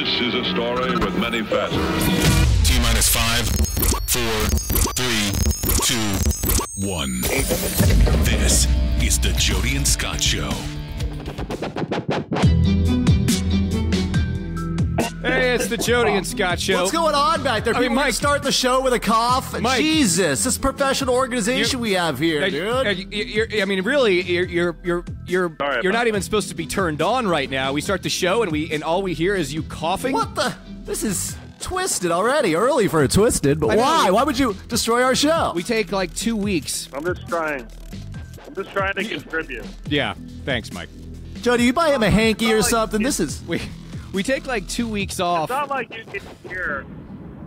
This is a story with many facets. T-minus 5, 4, 3, 2, 1. This is the Jody and Scott Show. Hey, it's the Jody and Scott Show. What's going on back there? People Mike, start the show with a cough. Mike, Jesus, this professional organization we have here, dude. You're not even supposed to be turned on right now. We start the show and all we hear is you coughing. What the? This is twisted already. Early for a twisted, but why? Why would you destroy our show? We take like 2 weeks. I'm just trying to contribute. Yeah, thanks, Mike. Jody, you buy him a hanky or something? We take like 2 weeks off. It's not like you can hear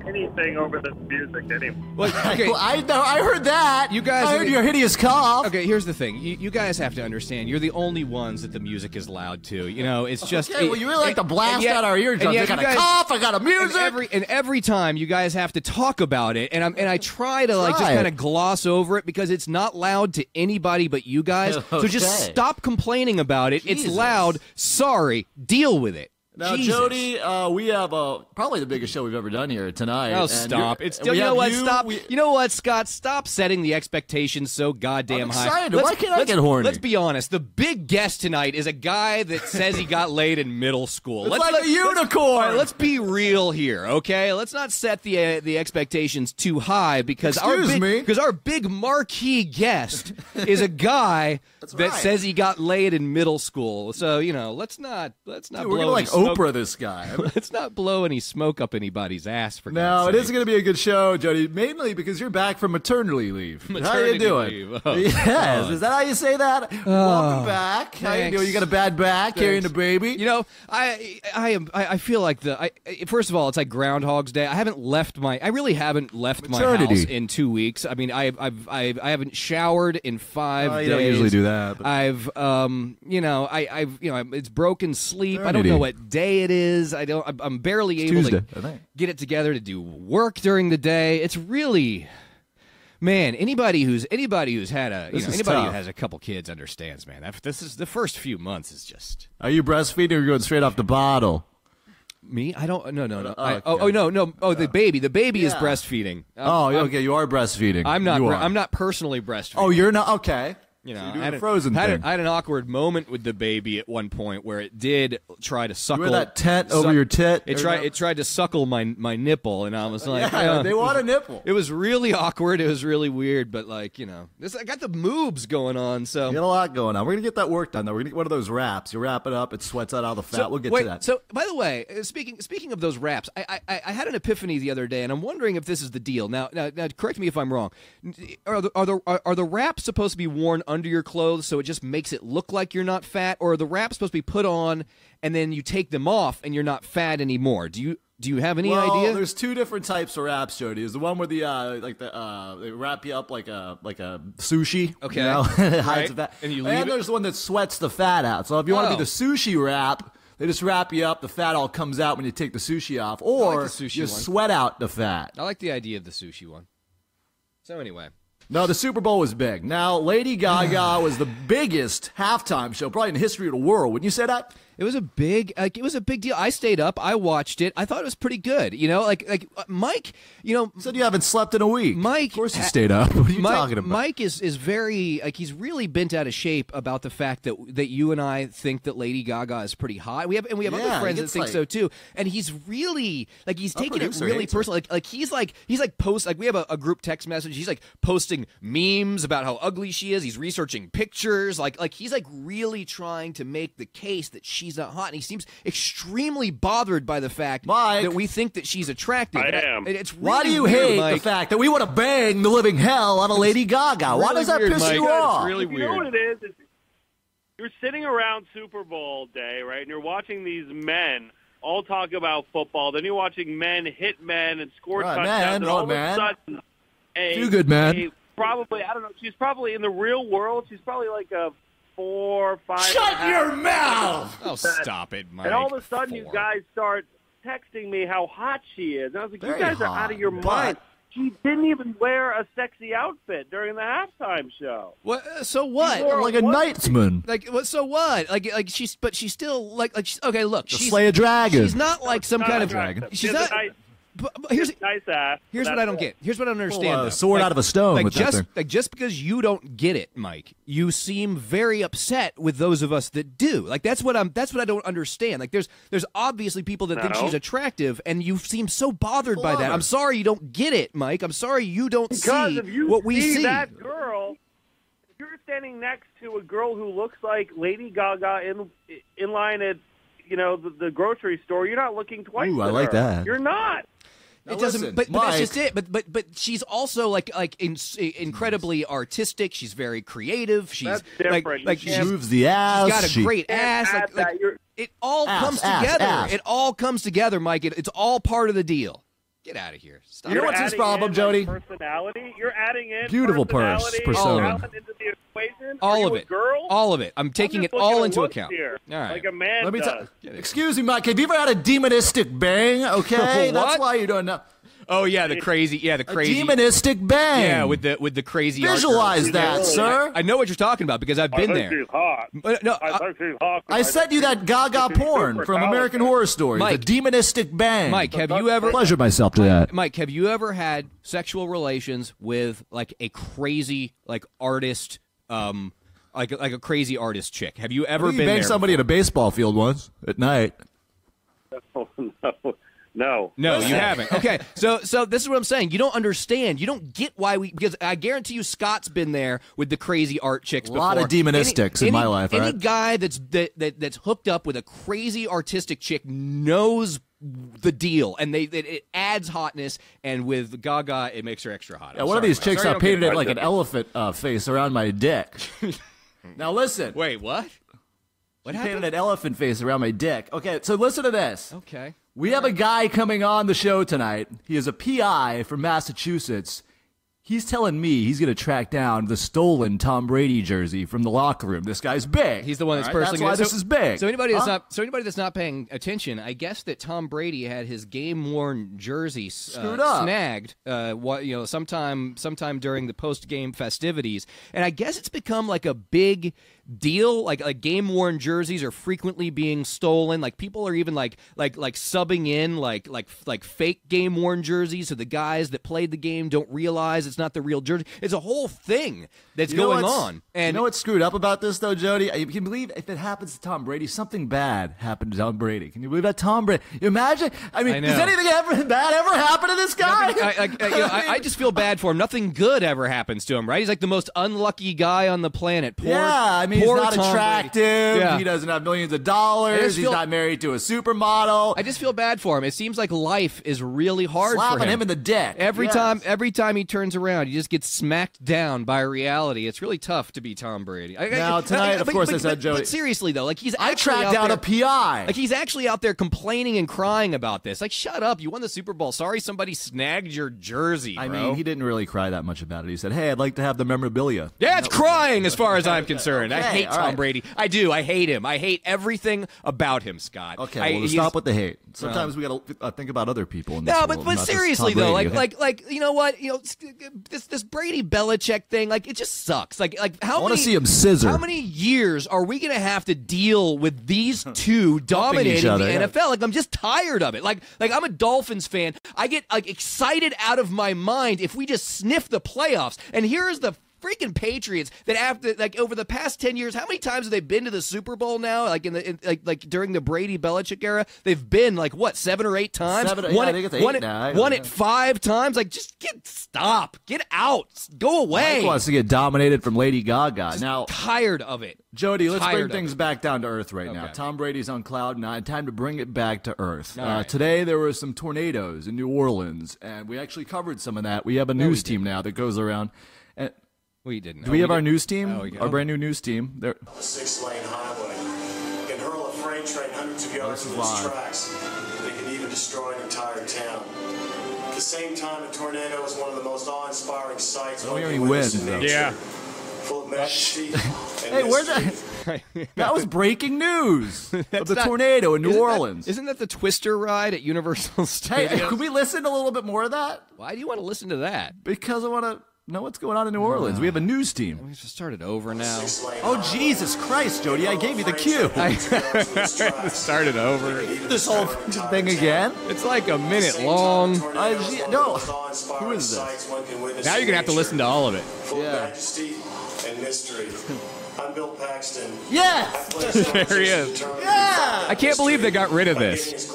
anything over the music anyway. Well, okay. I heard that. I heard your hideous cough. Okay, here's the thing. You guys have to understand. You're the only ones that the music is loud to. You know, it's just. Okay, well, you really like to blast out our eardrums. I got a cough. I got a music. And every time you guys have to talk about it, and I try to just kind of gloss over it because it's not loud to anybody but you guys. Okay. So just stop complaining about it. Jesus. It's loud. Sorry. Deal with it. Now, Jesus. Jody, we have probably the biggest show we've ever done here tonight. Oh, stop! You know what? Stop! You know what, Scott? Stop setting the expectations so goddamn high. Excited. Why can't I get horny? Let's be honest. The big guest tonight is a guy that says he got laid in middle school. It's like a unicorn. Let's be real here, okay? Let's not set the expectations too high because our big marquee guest is a guy that says he got laid in middle school. So let's not Dude, blow. we're gonna like Oprah this guy. Let's not blow any smoke up anybody's ass for No, God's it sake. is going to be a good show, Jody, mainly because you're back from maternity leave. How you doing? Leave. Oh, yes, is that how you say that? Welcome back. How you doing? You got a bad back carrying the baby? You know, I feel like first of all, it's like Groundhog's Day. I really haven't left my house in 2 weeks. I mean, I haven't showered in 5 days. You don't usually do that. But. It's broken sleep. I don't know what day it is. I'm barely able Tuesday, to get it together to do work during the day. It's really, man. Anybody who's had who has a couple kids understands, man. This is the first few months is just. Are you breastfeeding or are you going straight off the bottle? Me? I don't. No. Okay. No. Oh, the baby. The baby is breastfeeding. Okay. You are breastfeeding. I'm not. I'm not personally breastfeeding. Oh, you're not. Okay. You know, so you're doing a frozen thing. I had an awkward moment with the baby at one point where it did try to suckle. You wear that tent over your tit? It tried to suckle my nipple, and I was like, they want a nipple. It was really awkward. It was really weird, but I got the moobs going on. So you got a lot going on. We're gonna get that work done though. We're gonna get one of those wraps. You wrap it up, it sweats out all the fat. We'll get to that. So by the way, speaking of those wraps, I had an epiphany the other day, and I'm wondering if this is the deal. Now correct me if I'm wrong. Are the wraps supposed to be worn under your clothes? So it just makes it look like you're not fat, or are the wraps supposed to be put on and then you take them off and you're not fat anymore? Do you have any idea? There's two different types of wraps, Jody. There's the one where they wrap you up like a sushi. Okay, hides the fat. And there's the one that sweats the fat out. So if you want to be the sushi wrap, they just wrap you up. The fat all comes out when you take the sushi off, or you sweat out the fat. I like the idea of the sushi one. So anyway. No, the Super Bowl was big. Now, Lady Gaga was the biggest halftime show probably in the history of the world. Wouldn't you say that? It was a big deal. I stayed up. I watched it. I thought it was pretty good. Like Mike. Said you haven't slept in a week. Mike, of course you stayed up. What are you talking about? Mike is very he's really bent out of shape about the fact that you and I think that Lady Gaga is pretty hot. We have other friends that think so too. And he's really he's taking it really personal. He's we have a group text message. He's posting memes about how ugly she is. He's researching pictures. He's really trying to make the case that she's not hot, and he seems extremely bothered by the fact that we think that she's attractive. I am. It's really Why do you weird, hate Mike. the fact that we want to bang the living hell out of Lady Gaga? Why does that weird, piss Mike. you off? It's really You know what it is? You're sitting around Super Bowl day, right, and you're watching these men all talk about football. Then you're watching men hit men and score touchdowns. And all of a sudden, few good men. Probably, I don't know, she's probably in the real world, she's probably like a 4 or 5. Shut your mouth! Oh, stop it, Mike. And all of a sudden, you guys start texting me how hot she is. And I was like, Very you guys are hot, out of your but mind. She didn't even wear a sexy outfit during the halftime show. What? So what? Like a knightsman. Like what? So what? Like she's still okay. Look, she's slay a dragon. She's not like some kind of dragon. She's not. But here's nice ass. Here's what I don't get. Here's what I don't understand. Sword out of a stone. Just because you don't get it, Mike, you seem very upset with those of us that do. Like that's what I don't understand. Like there's obviously people that think she's attractive, and you seem so bothered by that. I'm sorry you don't get it, Mike. I'm sorry you don't see what we see. That girl, if you're standing next to a girl who looks like Lady Gaga in line at the grocery store, you're not looking twice. Ooh, I like that. You're not. It doesn't, but that's just it. But she's also like incredibly artistic. She's very creative. She's like she moves the ass. She's got a great ass. It all comes together. It all comes together, Mike. It's all part of the deal. Get out of here. Stop. You know what's his problem, Jody? Personality. You're adding in beautiful persona into the equation. All of it. Girl? All of it. I'm taking it all into account. Here, all right. Like a man does. Excuse me, Mike. Have you ever had a demonistic bang? Okay, that's why you don't know. Oh yeah, the crazy. A demonistic bang. Yeah, with the crazy. Visualize that, sir. I know what you're talking about because I've been there. She's hot. No, I sent you that Gaga porn from American Horror Story. Mike, the demonistic bang. Mike, have you ever pleasured myself to that? Mike, have you ever had sexual relations with like a crazy artist, like a crazy artist chick? Have you ever been banged somebody at a baseball field once at night? Oh, no. No, you haven't. Okay, so this is what I'm saying. You don't understand. You don't get why because I guarantee you Scott's been there with the crazy art chicks before. A lot of demonistics in my life. Any guy that's hooked up with a crazy artistic chick knows the deal, and it adds hotness, and with Gaga, it makes her extra hot. One of these chicks I painted it like an elephant face around my dick. Now listen. Wait, what? What happened? Painted an elephant face around my dick. Okay, so listen to this. Okay. We have a guy coming on the show tonight. He is a PI from Massachusetts. He's telling me he's going to track down the stolen Tom Brady jersey from the locker room. This guy's big. He's the one that's personally. That's why this is big. So anybody that's not paying attention, I guess that Tom Brady had his game-worn jersey snagged. Sometime during the post-game festivities, and I guess it's become like a big deal. Like game-worn jerseys are frequently being stolen. Like people are even like subbing in like fake game-worn jerseys, so the guys that played the game don't realize it's not the real jersey. It's a whole thing that's going on. And you know what's screwed up about this, though, Jody? You can believe if it happens to Tom Brady, something bad happened to Tom Brady. Can you believe that? Tom Brady. You imagine? I mean, does anything bad ever happen to this guy? I just feel bad for him. Nothing good ever happens to him, right? He's like the most unlucky guy on the planet. He's not attractive. Yeah. He doesn't have millions of dollars. He's not married to a supermodel. I just feel bad for him. It seems like life is really hard for him. Slapping him in the dick. Every time he turns around, he just gets smacked down by reality. It's really tough to be Tom Brady. Now tonight, of course, I said Jody. But seriously though, like I tracked down a PI. Like he's actually out there complaining and crying about this. Like, shut up! You won the Super Bowl. Sorry, somebody snagged your jersey. Bro. I mean, he didn't really cry that much about it. He said, "Hey, I'd like to have the memorabilia." Yeah, it's crying as far as I'm concerned. I hate Tom Brady. I do. I hate him. I hate everything about him, Scott. Okay, well, stop with the hate. Sometimes we got to think about other people in this world. But seriously though, like you know what? This Brady Belichick thing, like it just sucks. Like how I want to see him scissor. How many years are we gonna have to deal with these two dominating the NFL? Like I'm just tired of it. Like I'm a Dolphins fan. I get excited out of my mind if we just sniff the playoffs. And here's the freaking Patriots that after over the past 10 years, how many times have they been to the Super Bowl now? Like like during the Brady Belichick era, they've been 7 or 8 times. I think it's 8 now. Won it 5 times. Like just get out, go away. Mike wants to get dominated from Lady Gaga. Now tired of it. Jody, let's bring things back down to earth right now. Tom Brady's on cloud 9. Time to bring it back to earth. Today there were some tornadoes in New Orleans, and we actually covered some of that. We have a news team now that goes around. We didn't. Do we have our news team? Our brand new news team. There. A 6-lane highway can hurl a freight train hundreds of yards from its tracks. They can even destroy an entire town. At the same time, a tornado is one of the most awe-inspiring sights. Oh, he already wins, though. Yeah. Full of majesty. Hey, where's that? That was breaking news of the tornado in New Orleans. Isn't that the Twister ride at Universal Stadium? Hey, could we listen to a little bit more of that? Why do you want to listen to that? Because I want to know what's going on in New Orleans. We have a news team. We just started over now. Oh, Jesus Christ, Jody, I gave you the cue. Started over. This whole thing again? It's like a minute long. No. Who is this? Now you're going to have to listen to all of it. Full majesty and mystery. I'm Bill Paxton. Yes! There he is. Yeah! I can't believe they got rid of this.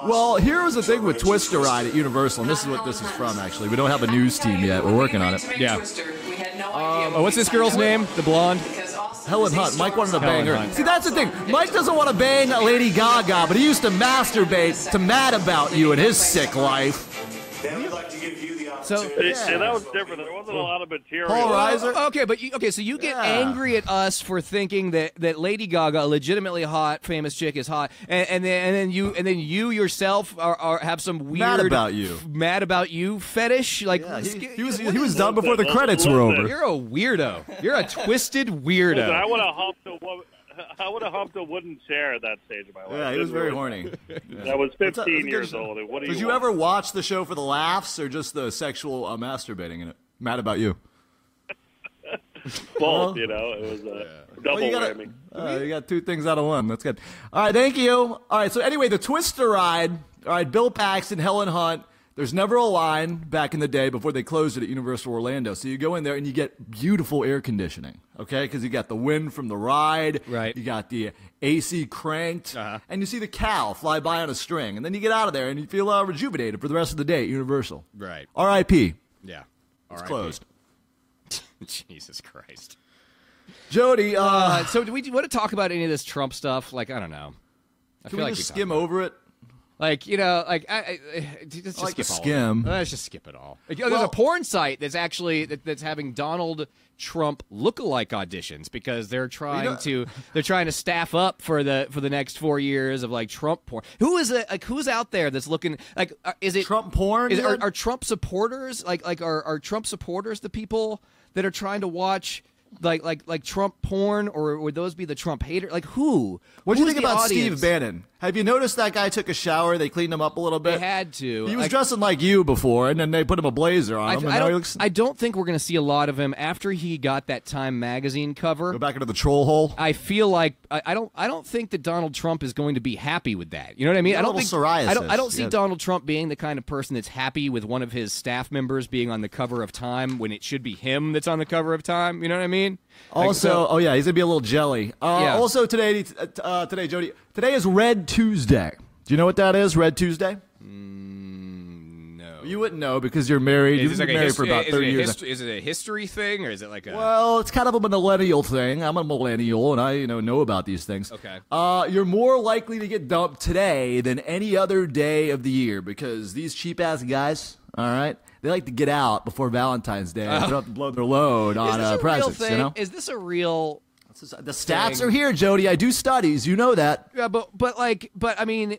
Well, here's the thing with Twister Ride at Universal, and this is what this is from, actually. We don't have a news team yet. We're working on it. Yeah. What's this girl's name? The blonde? Helen Hunt. Mike wanted to bang her. See, that's the thing. Mike doesn't want to bang Lady Gaga, but he used to masturbate to Mad About You in his sick life. So and that was different. There wasn't a lot of material. Paul Reiser. Okay, so you get angry at us for thinking that Lady Gaga, a legitimately hot, famous chick, is hot, and then you yourself have some weird Mad About You fetish. Like he was done before the credits were over. You're a weirdo. You're a twisted weirdo. Listen, I would have humped a wooden chair at that stage of my life. Yeah, he was very horny. I was 15 years old. Did you ever watch the show for the laughs or just the sexual masturbating in it? Mad About You. Both, it was a double whammy. You got two things out of one. That's good. All right, thank you. All right, so anyway, the Twister Ride. All right, Bill Paxton, Helen Hunt. There's never a line back in the day before they closed it at Universal Orlando. So you go in there and you get beautiful air conditioning, okay? Because you got the wind from the ride. Right. You got the AC cranked. And you see the cow fly by on a string. And then you get out of there and you feel rejuvenated for the rest of the day at Universal. Right. R.I.P. Yeah. It's closed. Jesus Christ. Jody, so do we want to talk about any of this Trump stuff? Like, I don't know. Can we just skim over it? Like, let's just like skip skim. Let's just skip it all. Like, there's a porn site that's actually that's having Donald Trump lookalike auditions because they're trying to staff up for the next 4 years of like Trump porn. Who's out there that's looking like is it Trump porn? Are Trump supporters are Trump supporters the people that are trying to watch like Trump porn, or would those be the Trump hater? Like who? What do you think about Steve Bannon? Have you noticed that guy took a shower? They cleaned him up a little bit. They had to. He was dressing like you before, and then they put him a blazer on him. I don't think we're going to see a lot of him after he got that Time magazine cover. Go back into the troll hole. I feel like I don't think that Donald Trump is going to be happy with that. You know what I mean? I don't see Donald Trump being the kind of person that's happy with one of his staff members being on the cover of Time when it should be him that's on the cover of Time. You know what I mean? Also, he's gonna be a little jelly. Also today, Jody. Today is Red Tuesday. Do you know what that is? Red Tuesday? No. You wouldn't know because you're married. You've been married for about 30 years. Is it a history thing, or is it like a? Well, it's kind of a millennial thing. I'm a millennial, and I know about these things. Okay. You're more likely to get dumped today than any other day of the year because these cheap ass guys. All right. They like to get out before Valentine's Day. They don't have to blow their load on presents. You know? Is this a real? The stats are here, Jody. I do studies. You know that. Yeah, but I mean,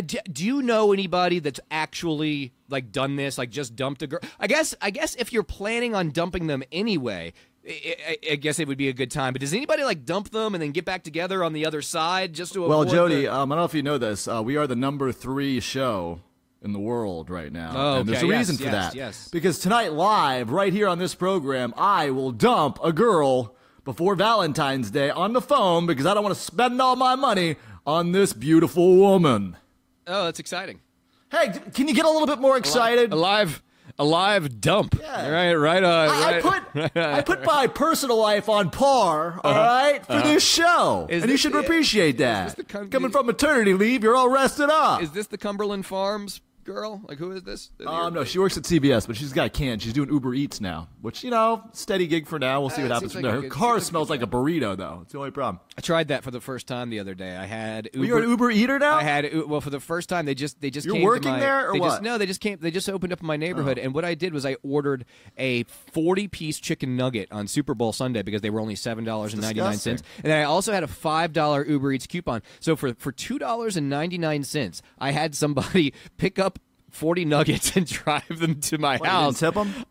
do you know anybody that's actually like done this? Like just dumped a girl? I guess if you're planning on dumping them anyway, I guess it would be a good time. But does anybody like dump them and then get back together on the other side just to avoid? Well, Jody, I don't know if you know this. We are the number 3 show in the world right now. Oh, okay. And there's a reason for that. Yes. Because tonight, live, right here on this program, I will dump a girl before Valentine's Day on the phone because I don't want to spend all my money on this beautiful woman. Oh, that's exciting. Hey, can you get a little bit more excited? A live dump. Yeah. Right on. I put my personal life on par, all right, for this show. And you should appreciate that. Coming from maternity leave, you're all rested up. Is this the Cumberland Farms girl? Like, who is this? No, she works at CBS, but she's got canned. She's doing Uber Eats now, which, steady gig for now. We'll see what happens from there. Her car smells like a burrito, though. It's the only problem. I tried that for the first time the other day. I had Uber. You're an Uber Eater now? I had, for the first time, they just You're came working to my, there, or what? They just opened up in my neighborhood, and what I did was I ordered a 40-piece chicken nugget on Super Bowl Sunday because they were only $7.99. And then I also had a $5 Uber Eats coupon. So for $2.99, I had somebody pick up 40 nuggets and drive them to my house. Didn't tip them?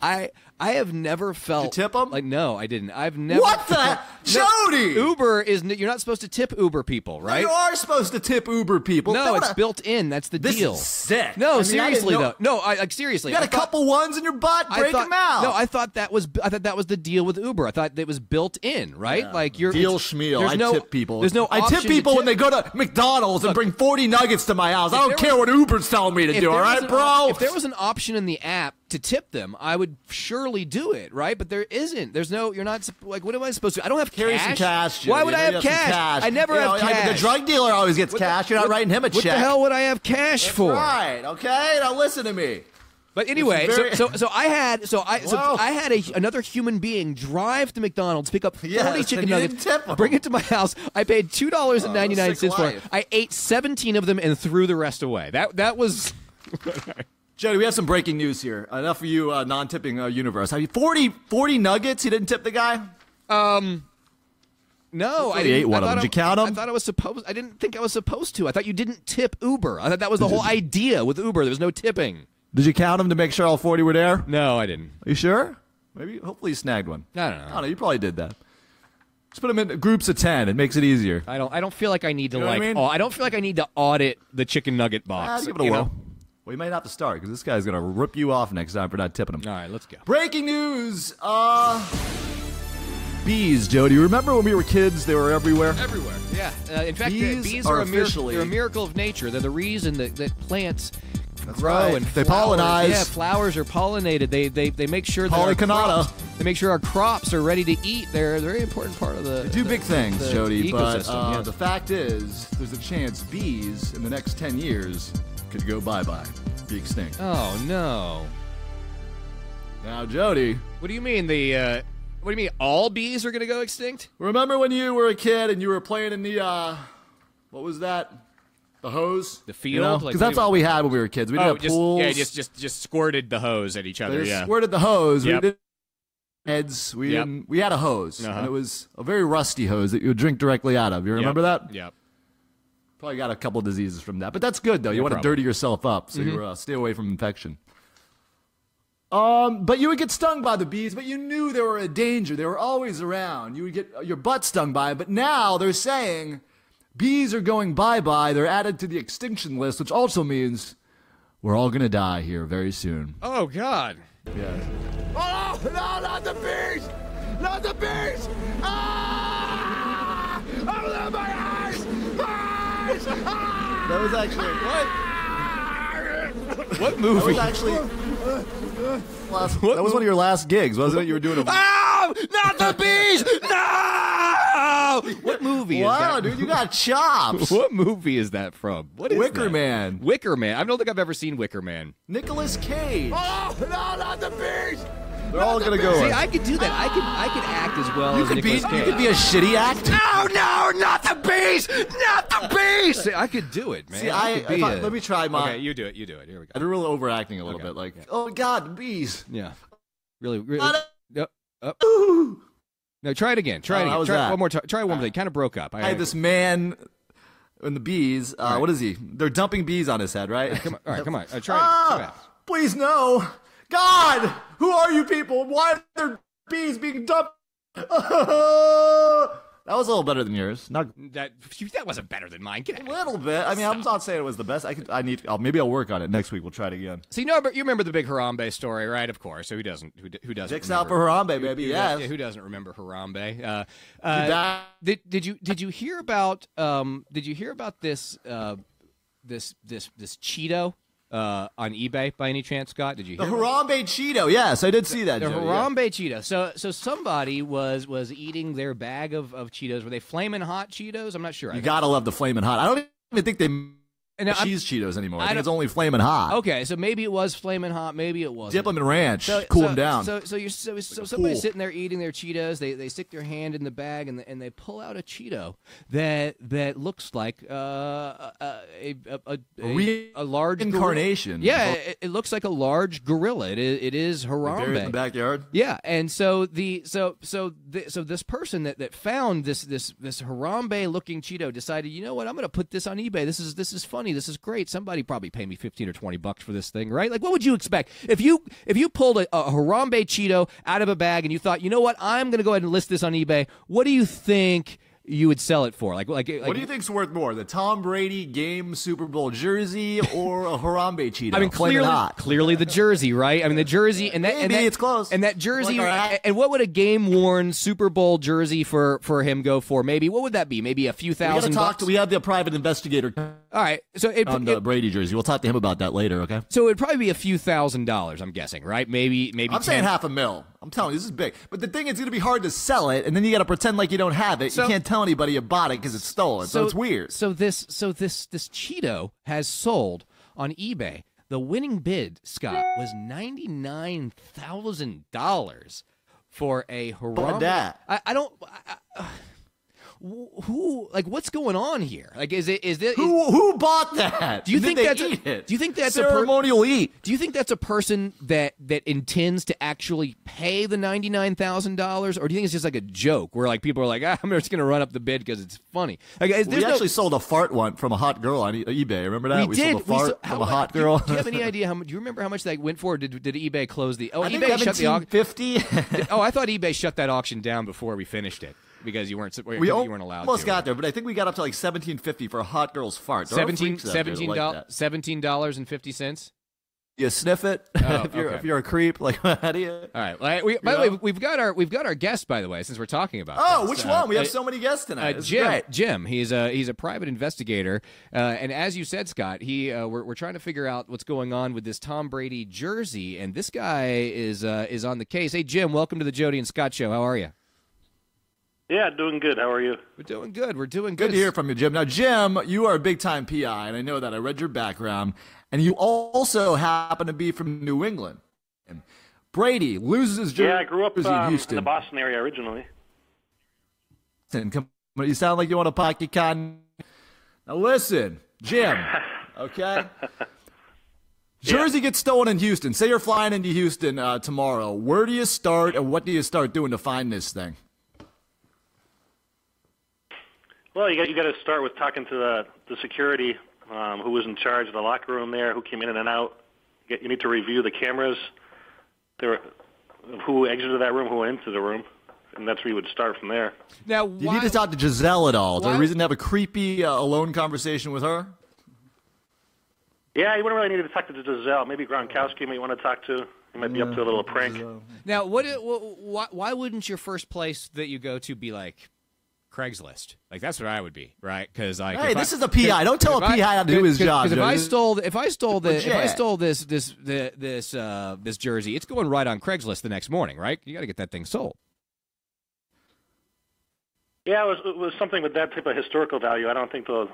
I have never felt. Did you tip them? Like, no, I didn't. I've never. What the? Jody! Uber is. You're not supposed to tip Uber people, right? You are supposed to tip Uber people. No, it's built in. That's the deal. This is sick. No, seriously though. No, like seriously. You got a couple ones in your butt. Break them out. No, I thought that was the deal with Uber. I thought it was built in, right? Yeah. Like you're deal schmeal. I tip people. There's no. I tip people when they go to McDonald's and bring 40 nuggets to my house. I don't care what Uber's telling me to do. All right, bro. If there was an option in the app to tip them, I would surely do it, right? But there isn't. There's no. You're not like. What am I supposed to? I don't have carry cash. Some cash. Jimmy. Why would I have cash? I never have cash. The drug dealer always gets cash. You're not writing him a check. What the hell would I have cash for? Right. Okay. Now listen to me. But anyway, so I had another human being drive to McDonald's, pick up 40 chicken nuggets, bring it to my house. I paid $2.99 for it. I ate 17 of them and threw the rest away. That was. Jody, we have some breaking news here. Enough of you non-tipping universe. Have you 40 nuggets? You didn't tip the guy? No, I ate one of them. Did you count them? I thought I was supposed. I didn't think I was supposed to. I thought you didn't tip Uber. I thought that was the whole idea with Uber. There was no tipping. Did you count them to make sure all 40 were there? No, I didn't. Are you sure? Maybe. Hopefully you snagged one. I don't know. I don't know. You probably did that. Just put them in groups of 10. It makes it easier. I don't feel like I need to I don't feel like I need to audit the chicken nugget box. Give it a whirl. Well, you might have to start because this guy's going to rip you off next time for not tipping him. All right, let's go. Breaking news. Bees, Jody. Remember when we were kids, they were everywhere? Everywhere, yeah. In fact, bees are they're a miracle of nature. They're the reason that plants grow and they pollinize. Yeah, flowers are pollinated. They make sure that they make sure our crops are ready to eat. They're a very important part of the. They do big things, Jody. But yes. The fact is, there's a chance bees in the next 10 years could go bye-bye, be extinct. Oh no! Now, Jody, what do you mean What do you mean? All bees are going to go extinct? Remember when you were a kid and you were playing in the what was that? The hose? The field? Because that's all we had when we were kids. We didn't have pools. Yeah, just squirted the hose at each other. They just squirted the hose. Yep. We didn't heads. We had a hose, and it was a very rusty hose that you would drink directly out of. You remember that? Yep. Probably got a couple of diseases from that, but that's good though. You want to dirty yourself up, so you stay away from infection. But you would get stung by the bees, but you knew they were a danger. They were always around. You would get your butt stung by it, but now they're saying bees are going bye-bye. They're added to the extinction list, which also means we're all going to die here very soon. Oh, God. Yeah. Oh, no, not the bees! Not the bees! Ah! Open my eyes! Eyes! Ah! That was actually... What movie? That was actually... that was one of your last gigs, wasn't it? You were doing a... Oh! Not the bees! No! What movie is that? Wow, dude, you got chops. What movie is that from? What is Wicker that? Man. Wicker Man. I don't think I've ever seen Wicker Man. Nicolas Cage. Oh, no, not the bees! They're all going to go. See, I could do that. I could act as well as Nicolas Cage. You could be a shitty actor. No, not the bees! Not the bees! See, I could do it, man. See, let me try my... Okay, you do it. Here we go. I'm really overacting a little bit. Like, oh, God, the bees. Yeah. Really. Yep. Ooh. No, try it again. Try one more time. Try one more time. Kind of broke up. I had this man and the bees. What is he? They're dumping bees on his head, right? Come on. Try it. Please, no. God, who are you people? Why are there bees being dumped? That was a little better than yours. Not that wasn't better than mine. Get a little bit. I mean, I'm not saying it was the best. Maybe I'll work on it next week. We'll try it again. So you remember the big Harambe story, right? Of course. So who doesn't? Who doesn't? Dicks out for Harambe, baby. Yes. Who doesn't remember Harambe? Did you hear about? Did you hear about this? This Cheeto? On eBay by any chance, Scott? Did you hear the Harambe Cheeto? Yes, I did see that. The Harambe Cheeto. So somebody was eating their bag of Cheetos. Were they flaming hot Cheetos? I'm not sure. You gotta love the flaming hot. I don't even think they cheese Cheetos anymore. I think it's only flaming hot. Okay, so maybe it was flaming hot. Maybe it wasn't. Dip them in ranch. Cool them down. So somebody's sitting there eating their Cheetos. They stick their hand in the bag and they pull out a Cheeto that looks like a large incarnation. Gorilla. Yeah, it looks like a large gorilla. It is Harambe. Buried in the backyard. Yeah, and so this person that found this Harambe looking Cheeto decided, you know what, I'm going to put this on eBay. This is funny. funny. This is great. Somebody probably paid me $15 or $20 for this thing, right? Like, what would you expect if you pulled a Harambe Cheeto out of a bag and you thought, you know what, I'm going to go ahead and list this on eBay? What do you think you would sell it for? Like what do you think's worth more, the Tom Brady game Super Bowl jersey or a Harambe Cheeto? I mean, clearly the jersey, right? I mean, the jersey and that it's close. And that jersey, and what would a game worn Super Bowl jersey for him go for? Maybe what would that be? Maybe a few thousand bucks. We have the private investigator. All right, so on the Brady jersey, we'll talk to him about that later. Okay. So it'd probably be a few $1,000s, I'm guessing, right? Maybe. I'm saying $500,000. I'm telling you, this is big. But the thing is, it's going to be hard to sell it, and then you got to pretend like you don't have it. You can't tell anybody you bought it because it's stolen. So it's weird. So this Cheeto has sold on eBay. The winning bid, Scott, was $99,000 for a Harambe. I don't. Who, like, what's going on here? Like, is it who bought that? Do you think that's ceremonial eat? Do you think that's a person that intends to actually pay the $99,000, or do you think it's just like a joke where like people are like, I'm just going to run up the bid because it's funny? Like, we actually sold a fart one from a hot girl on eBay. Remember that? We did. Sold a fart from a hot girl. Do you have any idea do you remember how much that went for? Did eBay close the? I think eBay shut the auction. $17.50. Oh, I thought eBay shut that auction down before we finished it. Because you weren't allowed. Almost got there, but I think we got up to like $17.50 for a hot girl's fart. $17.50. You sniff it if you're a creep. Like, how do you? All right. By the way, we've got our guest. By the way, since we're talking about which one? We have so many guests tonight. Jim. He's a private investigator, and as you said, Scott, we're trying to figure out what's going on with this Tom Brady jersey, and this guy is on the case. Hey, Jim, welcome to the Jody and Scott Show. How are you? Yeah, doing good. How are you? We're doing good. Good to hear from you, Jim. Now, Jim, you are a big-time PI, and I know that. I read your background, and you also happen to be from New England. Brady loses his jersey. Yeah, I grew up in the Boston area originally. You sound like you want a pocket cotton. Now, listen, Jim, okay? Jersey gets stolen in Houston. Say you're flying into Houston tomorrow. Where do you start, and what do you start doing to find this thing? Well, you got to start with talking to the security who was in charge of the locker room there, who came in and out. You need to review the cameras, who exited that room, who went into the room, and that's where you would start from there. Now, you need to talk to Giselle at all. Is there a reason to have a creepy, alone conversation with her? Yeah, you wouldn't really need to talk to Giselle. Maybe Gronkowski you might want to talk to. He might be up to a little prank. Now, why wouldn't your first place that you go to be like Craigslist? Like, that's what I would be, right? Because this is a PI. Don't tell a PI how to do his job. Because if I stole this jersey, it's going right on Craigslist the next morning, right? You got to get that thing sold. Yeah, it was something with that type of historical value. I don't think they'll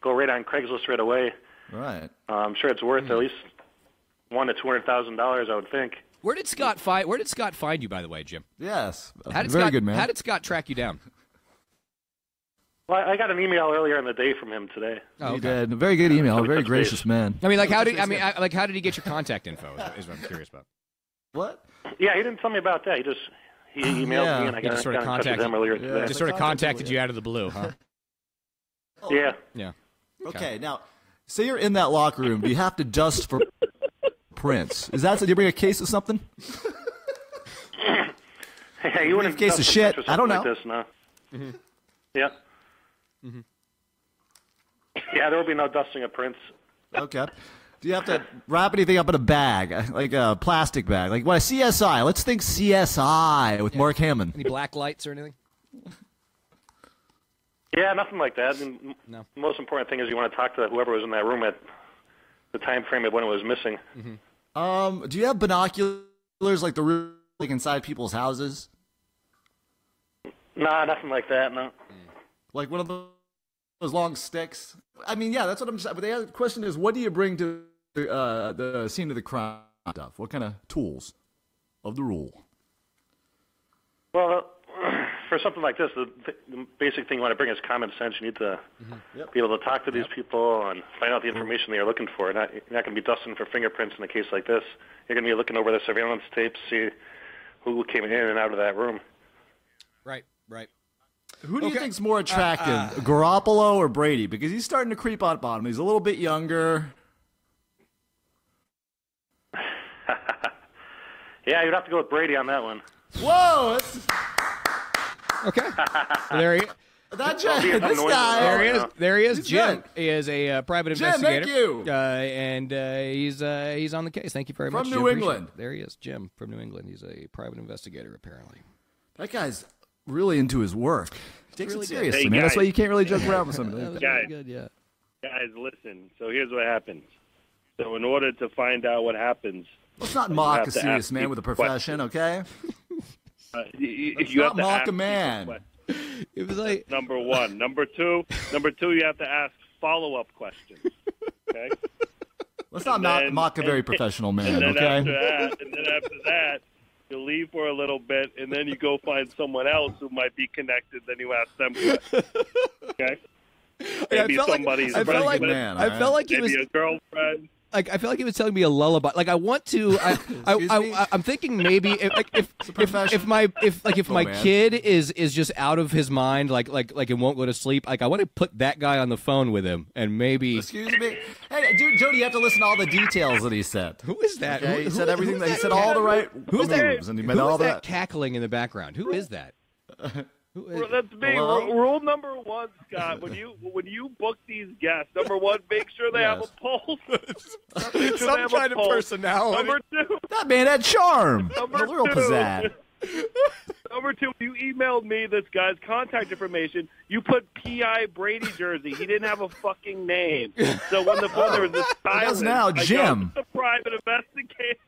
go right on Craigslist right away. Right. I'm sure it's worth at least $100,000 to $200,000, I would think. Where did Scott find you, by the way, Jim? Yes, good man. How did Scott track you down? Well, I got an email earlier in the day from him today. Oh, okay. He did. A very good email. A very gracious man. I mean, how did he get your contact info? Is what I'm curious about. What? Yeah, he didn't tell me about that. He emailed me, and I got in touch with him earlier today. Just sort of contacted you out of the blue, huh? Yeah. Yeah. Okay. Now, say you're in that locker room. Do you have to dust for prints? Is that so? Do you bring a case of something? Hey, you wouldn't a case of shit. I don't know. Like this, no. Mm-hmm. Yeah. Mm-hmm. Yeah, there will be no dusting of prints. Okay. Do you have to wrap anything up in a bag, like a plastic bag? Like what? CSI. Let's think CSI with Mark Hammond. Any black lights or anything? Yeah, nothing like that. And no. The most important thing is you want to talk to whoever was in that room at the time frame of when it was missing. Mm-hmm. Do you have binoculars like inside people's houses? Nah, nothing like that. No. Like one of those long sticks. I mean, yeah, that's what I'm saying. But the question is, what do you bring to the scene of the crime stuff? What kind of tools of the rule? Well, for something like this, the basic thing you want to bring is common sense. You need to be able to talk to these people and find out the information they're looking for. You're not going to be dusting for fingerprints in a case like this. You're going to be looking over the surveillance tapes, see who came in and out of that room. Right. Who do you think's more attractive, Garoppolo or Brady? Because he's starting to creep up on him. He's a little bit younger. Yeah, you'd have to go with Brady on that one. Whoa! Okay. There he. This guy. There he is. He's Jim good. is a private Jim, investigator. thank you. And he's on the case. Thank you very much. From Jim. New England. There he is, Jim from New England. He's a private investigator, apparently. That guy's really into his work. He takes it seriously, Hey, man. guys. That's why you can't really joke around with somebody. That was Guys. really good, yeah. Guys, listen. So here's what happens. So in order to find out what happens, Let's not you mock have a to serious ask man with a profession, okay? you Let's have not to mock ask a man. people questions. It was like Number one. Number two, you have to ask follow-up questions. Okay. Let's not mock a very professional man, and then okay? after that, you leave for a little bit, and then you go find someone else who might be connected. Then you ask them questions. Okay. Maybe somebody's I felt like he was maybe a girlfriend. like I feel like he was telling me a lullaby. Like I want to. I'm thinking maybe if my kid is just out of his mind, like it won't go to sleep. Like I want to put that guy on the phone with him and maybe. Excuse me. Hey, dude, Jody, you have to listen to all the details that he said. Who is that? Okay? He said everything. He said all the right moves, and he made all that cackling in the background? Who is that? That's me. Rule number one, Scott. When you book these guests, number one, make sure they have a pulse. Some kind of personality. Number two, that man had charm. Number a little two. pizzazz. Number two, you emailed me this guy's contact information. You put P.I. Brady jersey. He didn't have a fucking name. So when there was this silence, now Jim. The private investigator.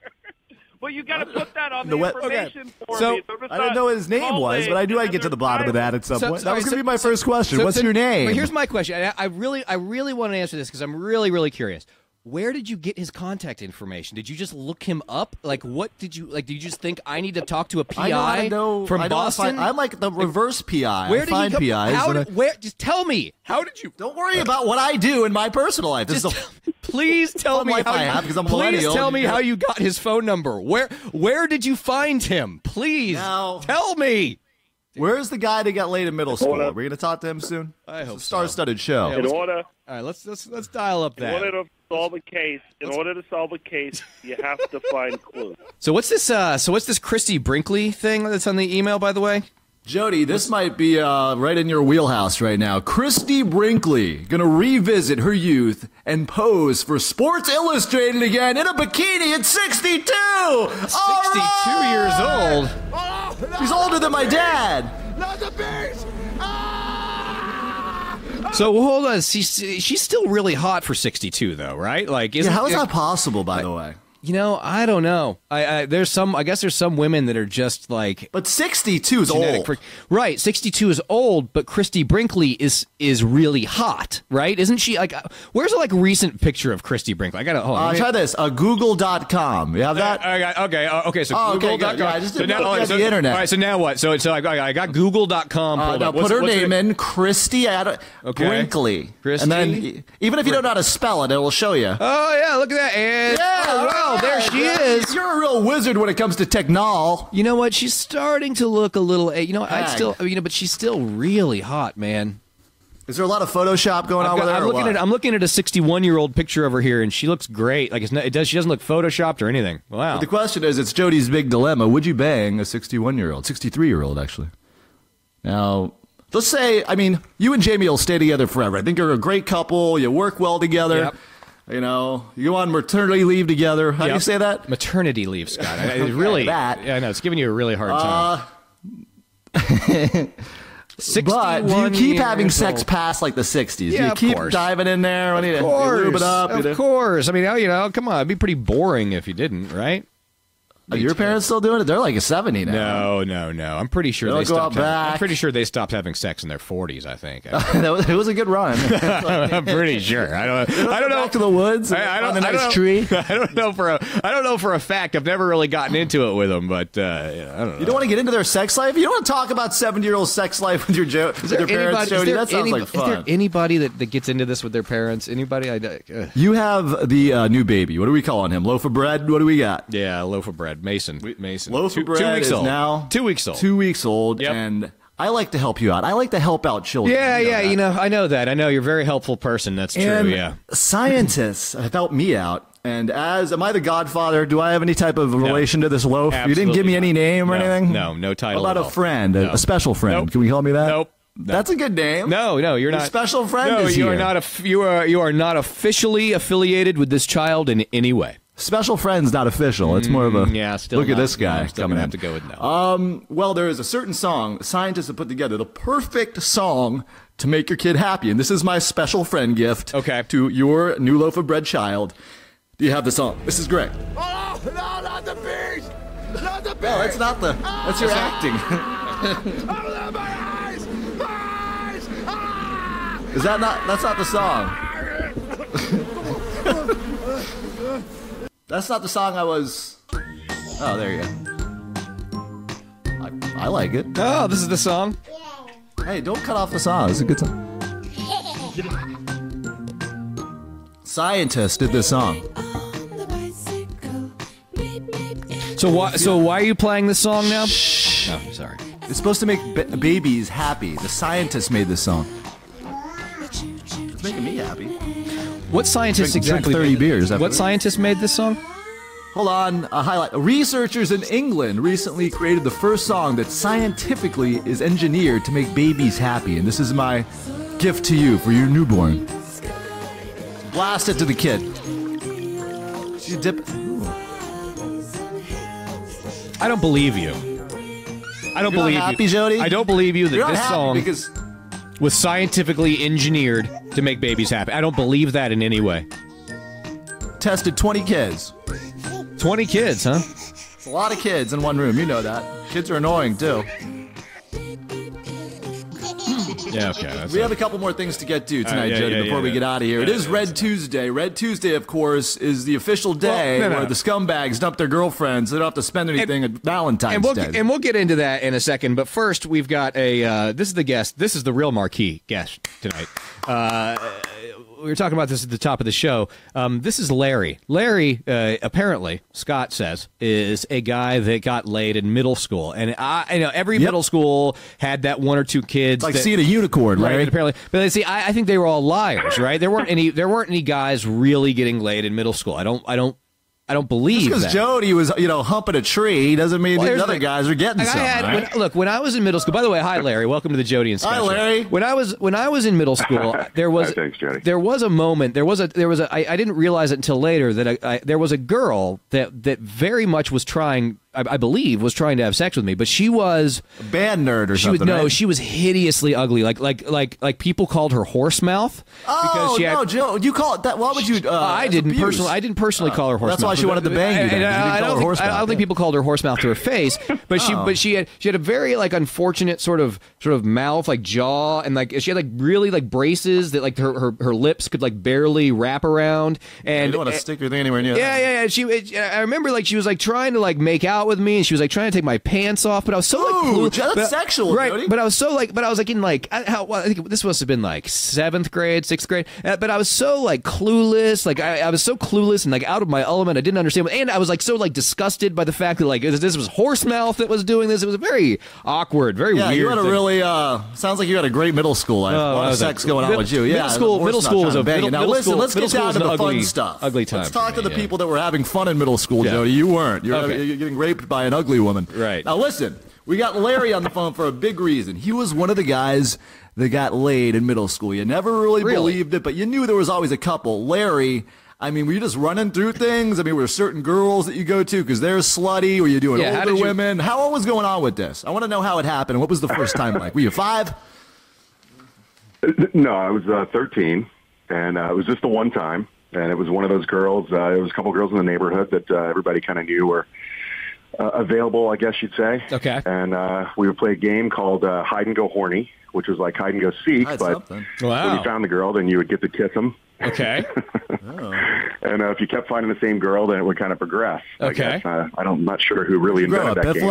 Well, you got to put that on the information for so, me. I didn't know what his name was, but I knew I'd get to the bottom of that at some point. That was going to be my first question. What's your name? But here's my question. I really want to answer this because I'm really, really curious. Where did you get his contact information? Did you just look him up? Like, what did you like? Did you just think I need to talk to a PI from Boston? I'm like the reverse PI. Where did I find he come? PIs. Where? Just tell me. How did you? Don't worry about what I do in my personal life. Please tell me how. Please tell me how you got his phone number. Where did you find him? Please tell me. Where's the guy that got laid in middle school? Are we going to talk to him soon? I hope it's a star-studded show. Yeah, all right, let's dial up that. In order to solve a case, you have to find clues. So what's this Christy Brinkley thing that's on the email, by the way? Jody, this might be right in your wheelhouse right now. Christy Brinkley gonna revisit her youth and pose for Sports Illustrated again in a bikini at 62. 62 years old. She's older than my dad. Not the beast! So hold on, she's still really hot for 62, though, right? Like, how is that possible? By the way. You know, I don't know. I guess there's some women that are just like. But 62 is old, right? 62 is old, but Christy Brinkley is really hot, right? Isn't she? Like, where's a recent picture of Christy Brinkley? I gotta hold on. Try this. Google.com. You have that? Okay. So Google.com. Yeah, I just didn't know the internet. All right. So now what? So I got Google.com. Now put her name in, Christy Brinkley, Christy? And then even if you don't know how to spell it, it will show you. Oh yeah, look at that. And wow. There she is. You're a real wizard when it comes to technol. You know what? She's starting to look a little. But she's still really hot, man. Is there a lot of Photoshop going on with her? I'm looking at a 61-year-old picture of her here, and she looks great. Like she doesn't look photoshopped or anything. Wow. But the question is, it's Jody's big dilemma. Would you bang a 61-year-old, 63-year-old actually? Now, let's say, you and Jamie will stay together forever. I think you're a great couple. You work well together. Yep. You go on maternity leave together. How do you say that? Maternity leave, Scott. Really, that. Yeah, I know. It's giving you a really hard time. But do you keep having sex past like the 60s? Yeah, do you keep diving in there? Of you course. Lube it up? Of course. Come on. It'd be pretty boring if you didn't, right? Are your parents still doing it? They're like a 70 now. No. I'm pretty sure they stopped. I'm pretty sure they stopped having sex in their 40s. I think it was a good run. I'm pretty sure. I don't know. Back to the woods. I don't know. Tree. I don't know for a fact. I've never really gotten into it with them, but I don't know. You don't want to get into their sex life. You don't want to talk about 70-year-old sex life with your parents, Jody. That sounds like fun. Is there anybody that gets into this with their parents? Anybody? You have the new baby. What are we calling him? Loaf of bread? What do we got? Yeah, loaf of bread. Mason. Loaf of bread is now 2 weeks old. 2 weeks old, yep. and I like to help you out. I like to help out children. Yeah, I know that. I know you're a very helpful person. That's true, and scientists have helped me out. And am I the godfather? Do I have any type of relation to this loaf? Absolutely You didn't give me any name or anything? No title. How about at all. a friend, a special friend? Nope. Can we call me that? Nope. That's a good name. No, you're not. Your special friend No, is you here. are not. You are not officially affiliated with this child in any way. Special friend's not official. It's more of a still look not. at this guy. I'm still coming gonna in. have to go with no. Well, there is a certain song scientists have put together, the perfect song to make your kid happy, and this is my special friend gift. Okay. To your new loaf of bread child. Do you have the song? This is great. Oh, no, not the bees! Not the bees! No, that's not the. That's your acting. Oh, my eyes! My eyes! Ah! Is that not? That's not the song. That's not the song I was. Oh, there you go. I like it. Oh, this is the song. Hey, don't cut off the song. It's a good song. Scientists did this song. So why are you playing this song now? Oh, sorry. It's supposed to make babies happy. The scientists made this song. It's making me happy. What scientists Drink exactly? 30 beers. What scientist made this song? Hold on, a highlight. Researchers in England recently created the first song that scientifically is engineered to make babies happy, and this is my gift to you for your newborn. Blast it to the kid. You dip. Ooh. I don't believe you. I don't believe happy, you, Jody? I don't believe you that You're not this happy song because was scientifically engineered to make babies happy. I don't believe that in any way. tested 20 kids. 20 kids, huh? It's a lot of kids in one room. You know that. Kids are annoying, too. Yeah, okay. We have a couple more things to get to tonight, yeah, Jody, yeah, before we get out of here. It is Red Tuesday. Red Tuesday, of course, is the official day where the scumbags dump their girlfriends. They don't have to spend anything at Valentine's Day. And we'll get into that in a second. But first, we've got a this is the guest. This is the real marquee guest tonight. We were talking about this at the top of the show. This is Larry. Larry, apparently, Scott says, is a guy that got laid in middle school. And I know every middle school had that one or two kids. Like seeing a unicorn, Larry. Right, apparently. But see, I think they were all liars, right? There weren't any guys really getting laid in middle school. I don't believe that. Just because Jody was, humping a tree doesn't mean the other guys are getting some. When I was in middle school. By the way, hi Larry. Welcome to the Jody and Scott Show. Hi Larry. When I was in middle school, there was thanks, Jody. There was a moment. I didn't realize it until later that there was a girl that very much was trying. I believe was trying to have sex with me, but she was a band nerd or something. She was hideously ugly. Like people called her horse mouth. Oh no, Joe! You call it that? Why would you? I didn't personally call her horse mouth. That's why she wanted to bang you. I don't think people called her horse mouth to her face, but she had a very unfortunate sort of mouth, jaw, and she had really braces that her lips could barely wrap around. And you don't want to stick your thing anywhere near. Yeah. I remember she was trying to make out with me, and she was trying to take my pants off, but I was so that's sexual, right? Jody. But I was so I think this must have been 7th grade, 6th grade, but I was so clueless, I was so clueless and out of my element. I didn't understand, and I was so disgusted by the fact that this was horse mouth that was doing this. It was very awkward, very weird. You had a really sounds like you had a great middle school life. A lot of sex going on with you. Yeah, middle school was a banging. Now listen, let's get down to the fun stuff. Ugly time. Let's talk to the people that were having fun in middle school, Jody. You weren't. You're getting raped by an ugly woman. Right. Now listen, we got Larry on the phone for a big reason. He was one of the guys that got laid in middle school. You never really believed it, but you knew there was always a couple. Larry, were you just running through things? Were there certain girls that you go to because they're slutty? Were you doing older women? What was going on with this? I want to know how it happened. What was the first time like? Were you 5? No, I was 13, and it was just the one time. And it was one of those girls. It was a couple girls in the neighborhood that everybody kind of knew were available, I guess you'd say. Okay. And we would play a game called Hide and Go Horny, which was like hide and go seek. But when you found the girl, then you would get to kiss them. Okay. And if you kept finding the same girl, then it would kind of progress. Okay. I'm not sure who really invented that game.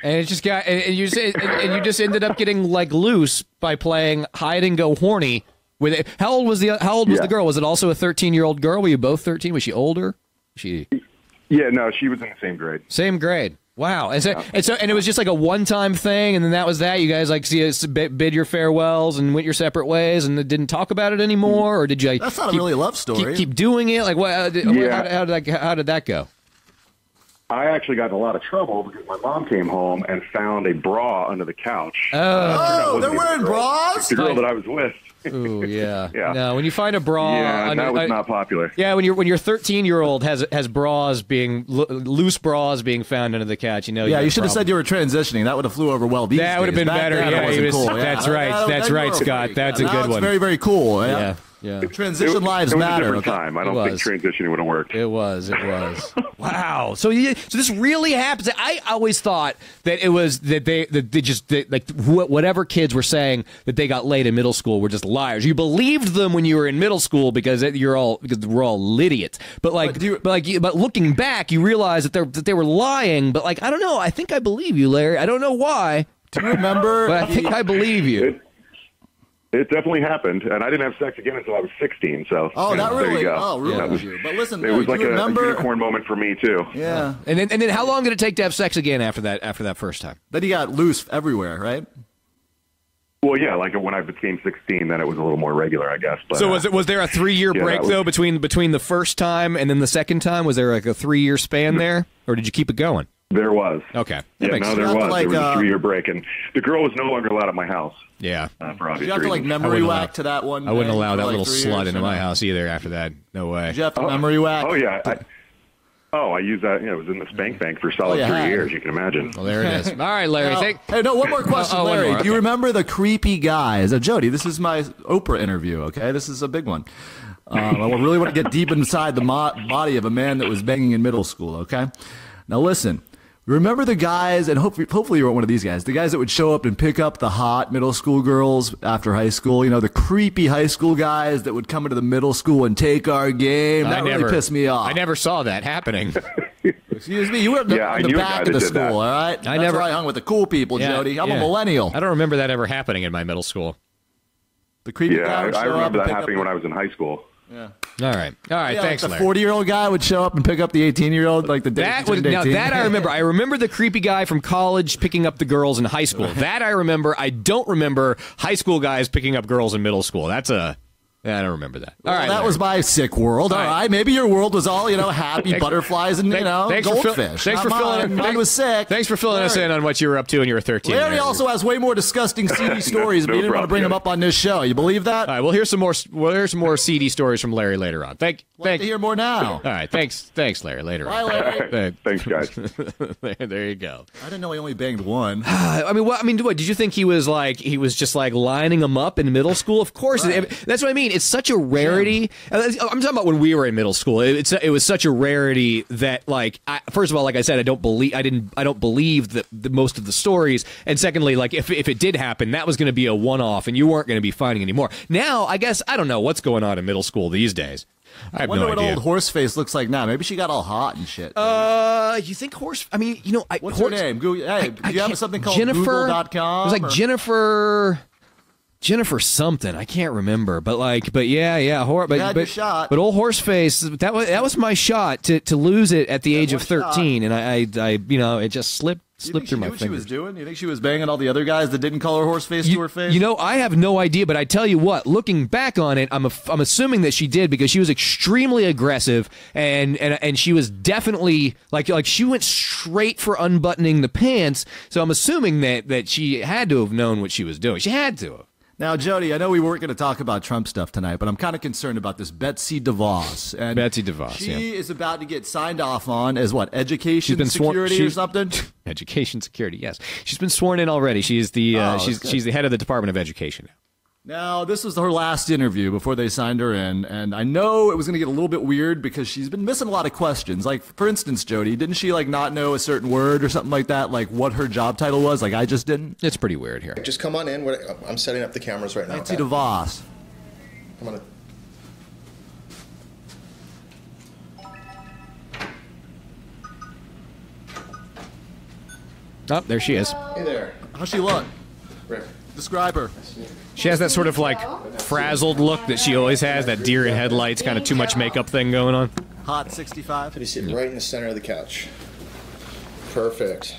And it just got, and you just ended up getting loose by playing Hide and Go Horny. With it. How old was the girl? Was it also a 13-year-old girl? Were you both 13? Was she older? Yeah, no, she was in the same grade. Same grade. Wow. And it was just like a one-time thing, and then that was that? You guys like bid your farewells and went your separate ways and didn't talk about it anymore? Or did you That's not really a love story. Keep doing it? Like, how did that go? I actually got in a lot of trouble because my mom came home and found a bra under the couch. Oh, they're wearing bras? The girl that I was with. Ooh, yeah. Yeah. No, when you find a bra, that was not popular. Yeah, when your 13-year-old has bras being loose bras being found under the couch, you know. Yeah, you should have said you were transitioning. That would have flew over well. That would have been better. Yeah, cool. That's right. That's right, Scott. That's a good one. Very, very cool. Yeah. Transition lives matter. It was a different time. I don't think transitioning would have worked. It was. Wow. So this really happens. I always thought that it was that they just whatever kids were saying that they got laid in middle school were just liars. You believed them when you were in middle school because we're all idiots. But but looking back, you realize that they were lying. But I don't know. I think I believe you, Larry. I don't know why. Do you remember? But I think I believe you. It definitely happened, and I didn't have sex again until I was 16. So, that really? There you go. Oh, really? But listen, it was like a unicorn moment for me too. Yeah. And then how long did it take to have sex again after that first time? Then he got loose everywhere, right? Well, yeah, like when I became 16, then it was a little more regular, I guess. But, so was there a 3-year break though between the first time and then the second time? Was there like a 3-year span there, or did you keep it going? There was. Okay. Yeah, no, there was. There was a 3-year break, and the girl was no longer allowed at my house. Yeah. For obvious you have to memory whack to that one. I wouldn't allow that little slut into my house either after that. No way. Did you have to memory whack? Oh, yeah. I used that. It was in the spank bank for a solid 3 years, you can imagine. Well, there it is. All right, Larry. One more question, Larry. Do you remember the creepy guys? Jody, this is my Oprah interview, okay? This is a big one. I really want to get deep inside the body of a man that was banging in middle school, okay? Now, listen. Remember the guys, and hopefully you weren't one of these guys, the guys that would show up and pick up the hot middle school girls after high school, the creepy high school guys that would come into the middle school and take our game. That really pissed me off. I never saw that happening. Excuse me, you were in the back of the school, all right? That's where I hung with the cool people, Jody. I'm a millennial. I don't remember that ever happening in my middle school. The creepy guy would show I remember up that happening when I was in high school. Yeah. All right. Thanks, the Larry. 40-year-old guy would show up and pick up the 18-year-old, like the that I remember. I remember the creepy guy from college picking up the girls in high school. That I remember. I don't remember high school guys picking up girls in middle school. I don't remember that. All right, that was my sick world. All right, maybe your world was all happy butterflies and goldfish. Thanks for filling. Mine was sick. Thanks for filling us in on what you were up to when you were 13. Larry also has way more disgusting seedy stories, but he didn't want to bring them up on this show. You believe that? All right, we'll hear some more. We'll hear some more seedy stories from Larry later on. Thank to hear more now. All right, thanks, Larry. Later on. Bye, Larry. Thanks, guys. There you go. I didn't know he only banged one. What did you think he was just lining them up in middle school? Of course, that's what I mean. It's such a rarity. I'm talking about when we were in middle school. It was such a rarity that first of all, like I said, I don't believe the most of the stories, and secondly, if it did happen, that was going to be a one-off, and you weren't going to be finding anymore. Now, I guess I don't know what's going on in middle school these days. I have no idea. Wonder what old Horseface looks like now. Maybe she got all hot and shit. You think Horse? I mean, what's her name? Google. Hey, do you have something called Jennifer? Google.com? It was like Jennifer something. I can't remember, but yeah. Your shot. But old Horseface, that was my shot to lose it at the age of 13, and I it just slipped through my fingers. You think she was doing? You think she was banging all the other guys that didn't call her Horseface to her face? I have no idea, but I tell you what, looking back on it, I'm assuming that she did because she was extremely aggressive and she was definitely like she went straight for unbuttoning the pants. So I'm assuming that she had to have known what she was doing. She had to have. Now, Jody, I know we weren't going to talk about Trump stuff tonight, but I'm kind of concerned about this Betsy DeVos. And Betsy DeVos, she is about to get signed off on as what, education security or something? Education security, yes. She's been sworn in already. She's the she's the head of the Department of Education now. Now, this was her last interview before they signed her in, and I know it was going to get a little bit weird because she's been missing a lot of questions. Like, for instance, Jody, didn't she, not know a certain word or something like that, what her job title was? I just didn't? It's pretty weird here. Just come on in. I'm setting up the cameras right now. Betsy DeVos. Come on in. Oh, there she is. Hey there. How's she look? Rick. Describe her. She has that sort of frazzled look that she always has, that deer in headlights, kind of too much makeup thing going on. Hot 65. Be sitting right in the center of the couch. Perfect.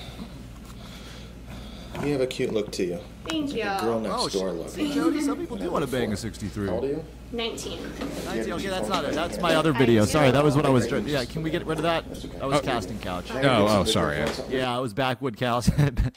You have a cute look to you. Thank you. Like girl next door look. See, Jody, some people do want to bang a 63. How old are you? 19. 19. Okay, that's not it. That's my other video. Sorry, that was what I was. Yeah, can we get rid of that? That was casting couch. Oh, sorry. Yeah, it was backwood couch,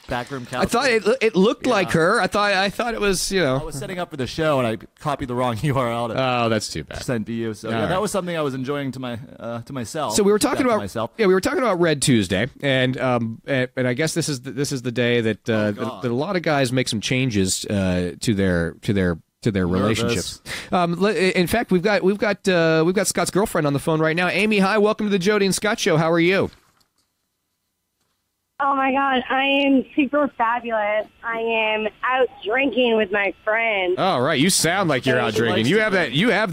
backroom couch. I thought it looked like her. I thought it was, I was setting up for the show and I copied the wrong URL. Oh, that's too bad. Sent to you. So that was something I was enjoying to myself. So we were talking about myself. Yeah, we were talking about Red Tuesday, and I guess this is the day that that a lot of guys make some changes to their relationships. In fact, we've got Scott's girlfriend on the phone right now. Amy, hi, welcome to the Jody and Scott Show. How are you? Oh my God, I am super fabulous. I am out drinking with my friends. Oh, right. You sound like you're out drinking. You have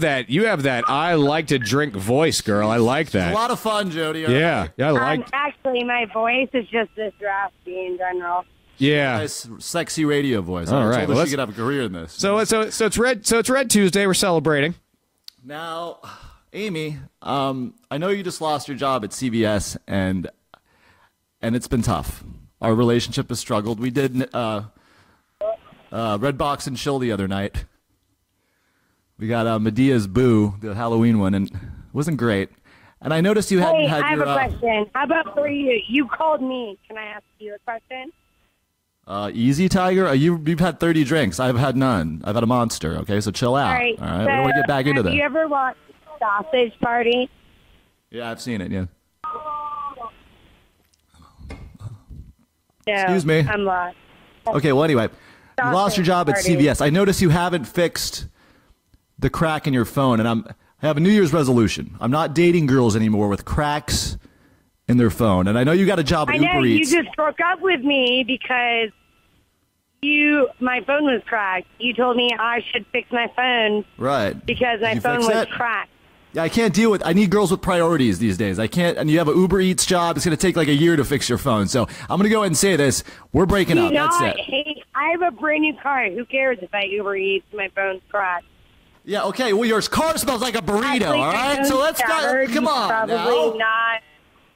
that I like to drink voice, girl. I like that. It's a lot of fun, Jody. Yeah, I like. Actually, my voice is just this raspy in general. Yeah, nice, sexy radio voice. All right, well, she could have a career in this. So it's Red Tuesday. We're celebrating. Now, Amy, I know you just lost your job at CBS, and it's been tough. Our relationship has struggled. We did Red Box and Chill the other night. We got Medea's Boo, the Halloween one, and it wasn't great. And I noticed you hadn't had your... I have a question. How about for you? You called me. Can I ask you a question? Easy, Tiger. You've had 30 drinks. I've had none. I've had a Monster. Okay, so chill out. All right. So we don't want to get back into that. Have you ever watched Sausage Party? Yeah, I've seen it. Yeah. No, Excuse me. I'm lost. Okay. Well, anyway, you lost your job at Party. CBS. I noticed you haven't fixed the crack in your phone, and I have a New Year's resolution. I'm not dating girls anymore with cracks in their phone. And I know you got a job at Uber Eats. You just broke up with me because my phone was cracked. You told me I should fix my phone. Right. Because my phone was cracked. Yeah, I can't deal with. I need girls with priorities these days. I can't. And you have an Uber Eats job. It's going to take like a year to fix your phone. So I'm going to go ahead and say this: we're breaking up. That's it. Hey, I have a brand new car. Who cares if I Uber Eats? My phone's cracked. Yeah. Okay. Well, your car smells like a burrito. Actually, all right. So let's go. Come on. Probably not.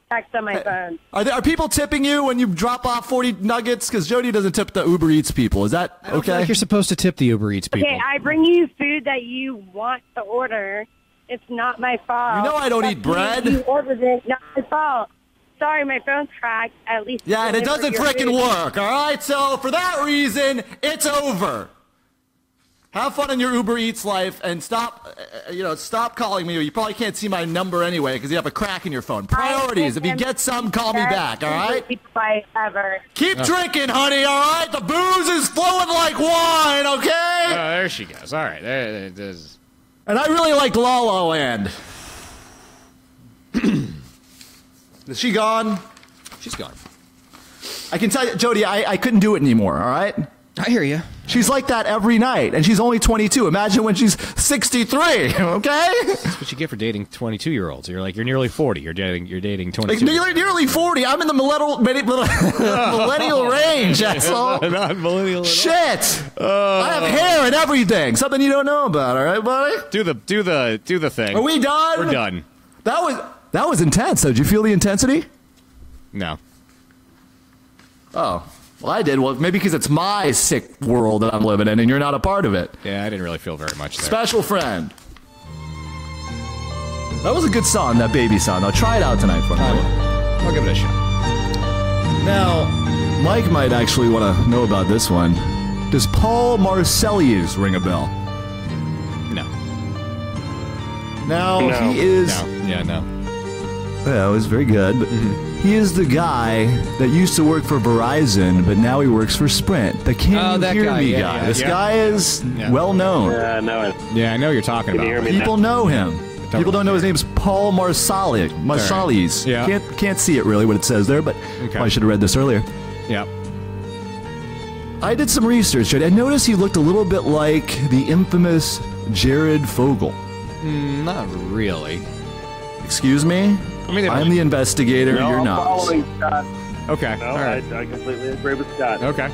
Text on my phone. Are people tipping you when you drop off 40 nuggets? Because Jody doesn't tip the Uber Eats people. Is that okay? I feel like you're supposed to tip the Uber Eats people. Okay, I bring you food that you want to order. It's not my fault. You know I don't eat bread. You ordered it. Not my fault. Sorry, my phone's cracked. At least. Yeah, and it doesn't frickin' work. All right. So for that reason, it's over. Have fun in your Uber Eats life and stop calling me. You probably can't see my number anyway because you have a crack in your phone. Priorities. If you get some, call me back, all right? Ever. Keep drinking, honey, all right? The booze is flowing like wine, okay? Oh, there she goes. All right. There it is. And I really like La La Land. Is she gone? She's gone. I can tell you, Jody, I couldn't do it anymore, all right? I hear you. She's like that every night, and she's only 22. Imagine when she's 63, okay? That's what you get for dating 22-year-olds. You're nearly 40. You're dating 22. Nearly 40. I'm in the millennial range, asshole. Not millennial. Shit. I have hair and everything. Something you don't know about, all right, buddy? Do the thing. Are we done? We're done. That was intense. Though. Did you feel the intensity? No. Oh. Well, I did. Well, maybe because it's my sick world that I'm living in, and you're not a part of it. Yeah, I didn't really feel very much there. Special friend. That was a good song, that baby song. I'll try it out tonight for me. I'll give it a shot. Now, Mike might actually want to know about this one. Does Paul Marcellius ring a bell? No. Now, he is... No. Yeah, no. Yeah, it was very good. But he is the guy that used to work for Verizon, but now he works for Sprint. The Can You Hear Me guy. This guy is well known. Yeah, I know I know what you're talking about. People know him. People don't know his name's Paul Marcellius. Right. Yeah. Can't see it really what it says there, but I should have read this earlier. Yeah. I did some research. I noticed he looked a little bit like the infamous Jared Fogle. Not really. Excuse me? I'm the investigator. You're not. Following Scott. Okay. No, all right. I completely agree with Scott. Okay.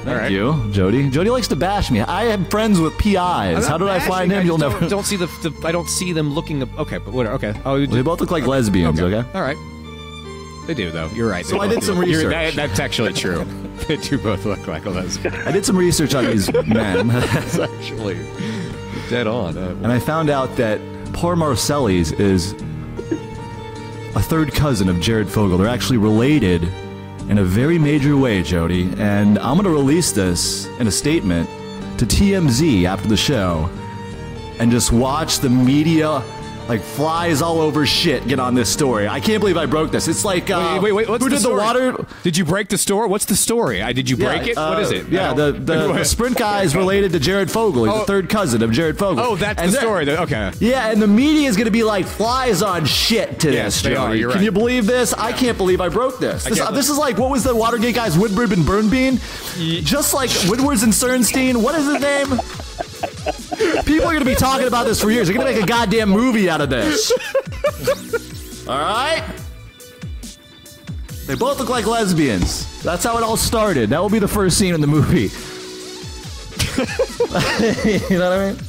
Thank you, Jody. Jody likes to bash me. I have friends with PIs. How did I find him? You'll never. Don't see I don't see them looking. Okay, but whatever. Okay. They both look like lesbians. Okay. All right. They do, though. You're right. So I did some research. That's actually true. They do both look like those. I did some research on these men. That's actually dead on. And I found out that poor Marcelli's is a third cousin of Jared Fogle. They're actually related in a very major way, Jody. And I'm going to release this in a statement to TMZ after the show and just watch the media like flies all over shit get on this story. I can't believe I broke this. It's like wait, what's who did the water? Did you break the story? What's the story? Did you break it? What is it? Yeah, the Sprint guy is related to Jared Fogle. He's the third cousin of Jared Fogle. Oh, that's the story. Okay. Yeah, and the media is going to be like flies on shit to Yes, this. they are. You're Can right. you believe this? I can't believe I broke this. This is like, what was the Watergate guy's Woodward and Bernbein? Just like Woodward's and Sternstein. What is his name? People are going to be talking about this for years. They're going to make a goddamn movie out of this. All right? They both look like lesbians. That's how it all started. That will be the first scene in the movie. You know what I mean?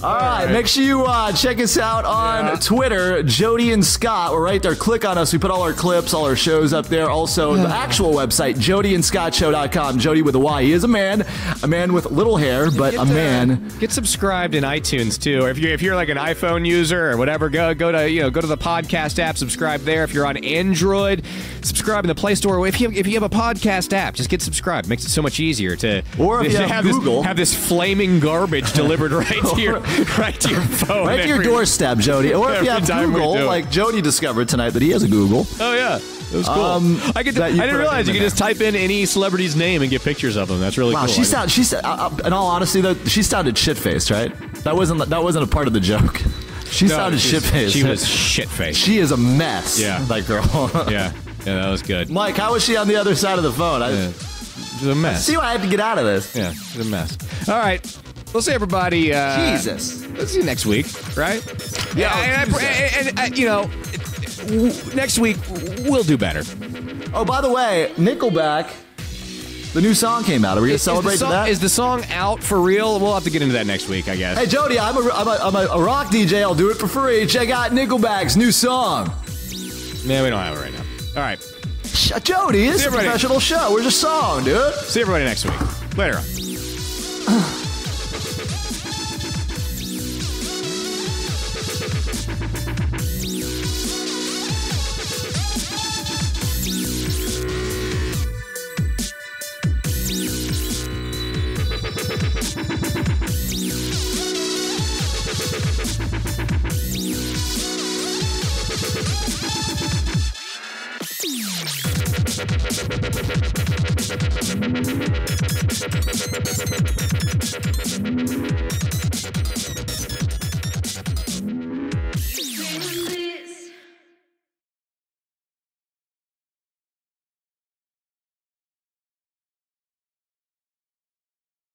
All right, make sure you check us out on Twitter, Jody and Scott. We're right there. Click on us. We put all our clips, all our shows up there. Also, the actual website, jodyandscottshow.com. Jody with a Y. He is a man with little hair, but a man. Get subscribed in iTunes too. If you're like an iPhone user or whatever, go to the podcast app, subscribe there. If you're on Android, subscribe in the Play Store. If you have a podcast app, just get subscribed. It makes it so much easier to have Google. Have this flaming garbage delivered right to your phone. Right to your doorstep, Jody. Or if you have Google, like Jody discovered tonight that he has a Google. Oh, yeah. It was cool. I didn't realize you could just type in any celebrity's name and get pictures of them. That's really cool. In all honesty, though, she sounded shit-faced, right? That wasn't a part of the joke. She sounded shit-faced. She was shit-faced. She is a mess. Yeah. That girl. Yeah, that was good. Mike, how was she on the other side of the phone? She's a mess. See why I had to get out of this. Yeah, she's a mess. All right. We'll see everybody. Jesus. Let's see you next week, right? Yeah. And next week we'll do better. Oh, by the way, Nickelback, the new song came out. Are we gonna celebrate that? Is the song out for real? We'll have to get into that next week, I guess. Hey, Jody, I'm a rock DJ. I'll do it for free. Check out Nickelback's new song. Man, we don't have it right now. All right. Jody, this is a professional show. Where's your song, dude? See everybody next week. Later on.